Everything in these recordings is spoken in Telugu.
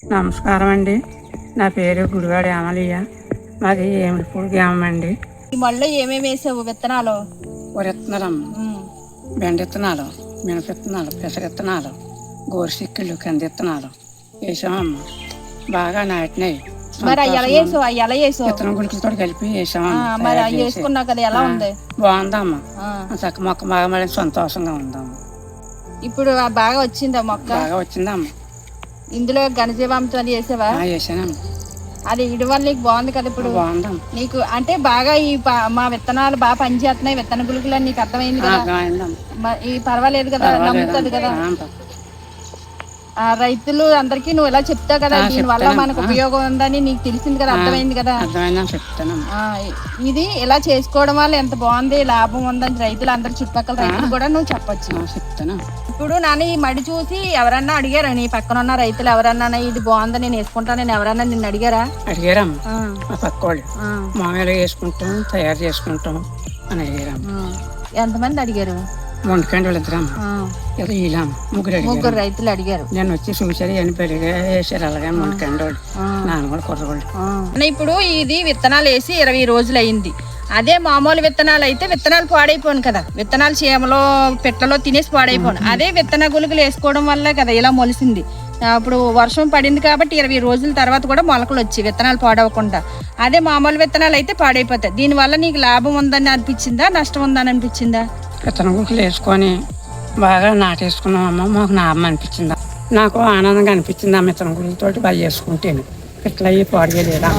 నమస్కారం అండి. నా పేరు గుడివాడి అమలియ. మాది ఏమిడిపూడి గ్రామం అండి. ఈ మళ్ళీ ఏమేమి వేసావు విత్తనాలు? వరిత్తనాలమ్మ, బెండ విత్తనాలు, మినప విత్తనాలు, పెసర విత్తనాలు, గోరుచిక్కులు, కంది విత్తనాలు వేసామమ్మ. బాగా నాటినాయి. మరి అవి ఎలా వేసావు? విత్తనం గుడికలతో కలిపి వేసామమ్మ. మరి అవి వేసుకున్నావు కదా, ఎలా ఉంది? బాగుందమ్మ. చక్క మొక్క బాగా మళ్ళీ సంతోషంగా ఉందమ్మ. ఇప్పుడు బాగా వచ్చిందా మొక్క? బాగా వచ్చిందమ్మ. ఇందులో ఘనజీవాంశం అది వేసావా? వేసానమ్మ. అది ఇడి వల్ల నీకు బాగుంది కదా ఇప్పుడు? బాగుందమ్మ. నీకు అంటే బాగా మా విత్తనాలు బాగా పనిచేస్తున్నాయి, విత్తన గుళికలు అని నీకు అర్థమైంది కదా? ఈ పర్వాలేదు కదా, నమ్ముతుంది కదా రైతులు అందరికి నువ్వు ఇలా చెప్తావు కదా, దీని వల్ల మనకు ఉపయోగం ఉందని నీకు తెలిసింది కదా, అర్థమైంది కదా? ఇది ఇలా చేసుకోవడం వల్ల ఎంత బాగుంది, లాభం ఉందని రైతులు అందరు చుట్టుపక్కల రైతులు కూడా నువ్వు చెప్పొచ్చు. ఇప్పుడు నాన్న ఈ మడి చూసి ఎవరన్నా అడిగారా? నీ పక్కన ఉన్న రైతులు ఎవరన్నా ఇది బాగుందని నేను వేసుకుంటాను ఎవరన్నా నిన్ను అడిగారా? అడిగారమ్మా. పక్క వాళ్ళు మామూలుగా వేసుకుంటాం, తయారు చేసుకుంటాం అని అడిగారమ్మా. ఎంతమంది అడిగారు? ముగ్గురు రైతులు అడిగారు. నేను వచ్చి చూసారు అని పెరిగా వేసారు. అలాగే మొండికండి వాళ్ళు, నాన్న కూడా కుర్రవాళ్ళు. ఇప్పుడు ఇది విత్తనాలు వేసి 20 రోజులు అయింది. అదే మామూలు విత్తనాలు అయితే విత్తనాలు పాడైపోను కదా, విత్తనాలు చీమలో పెట్టలో తినేసి పాడైపోను. అదే విత్తన గుళికలు వేసుకోవడం వల్ల కదా ఇలా మొలిసింది. ఇప్పుడు వర్షం పడింది కాబట్టి 20 రోజుల తర్వాత కూడా మొలకలు వచ్చి విత్తనాలు పాడవకుండా. అదే మామూలు విత్తనాలు అయితే పాడైపోతాయి. దీనివల్ల నీకు లాభం ఉందని అనిపించిందా, నష్టం ఉందని అనిపించిందా? విత్తన గుళికలు వేసుకొని బాగా నాటేసుకున్నామమ్మ. మాకు లాభం అనిపించిందా, నాకు ఆనందంగా అనిపించింది. ఆ విత్తన గుళికలతో బాగా చేసుకుంటేను ఇట్లా అయ్యి పాడగలేదా,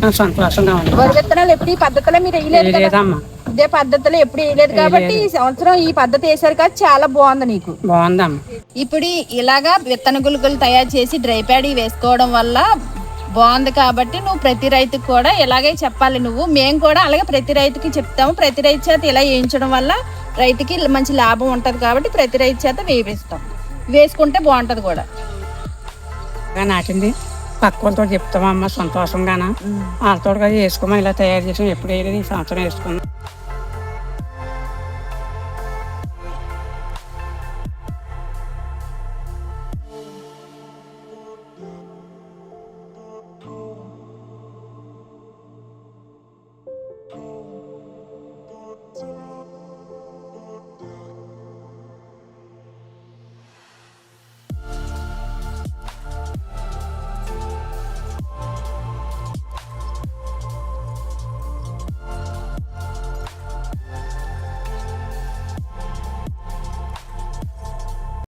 నాకు సంతోషంగా ఉంది. వరి విత్తనాలు ఎప్పుడు ఈ పద్ధతిలో మీరు వేయలేదమ్మా? ఇదే పద్ధతిలో ఎప్పుడు వేయలేదు కాబట్టి ఈ సంవత్సరం ఈ పద్ధతి వేసారు కదా, చాలా బాగుంది. నీకు బాగుందమ్మా. ఇప్పుడు ఇలాగా విత్తన గుళికలు తయారు చేసి డ్రై ప్యాడీ వేసుకోవడం వల్ల బాగుంది కాబట్టి నువ్వు ప్రతి రైతుకు కూడా ఇలాగే చెప్పాలి. మేము కూడా అలాగే ప్రతి రైతుకి చెప్తాము. ప్రతి రైతు చేత ఇలా వేయించడం వల్ల రైతుకి మంచి లాభం ఉంటుంది కాబట్టి ప్రతి రైతు చేత వేయిస్తాం. వేసుకుంటే బాగుంటది కూడా. నాటింది పక్క వాళ్ళతో చెప్తామమ్మ సంతోషంగాన. వాళ్ళతో వేసుకోమని ఇలా తయారు చేసాం. ఎప్పుడు వేయలేదు, ఈ సంవత్సరం వేసుకున్నాం.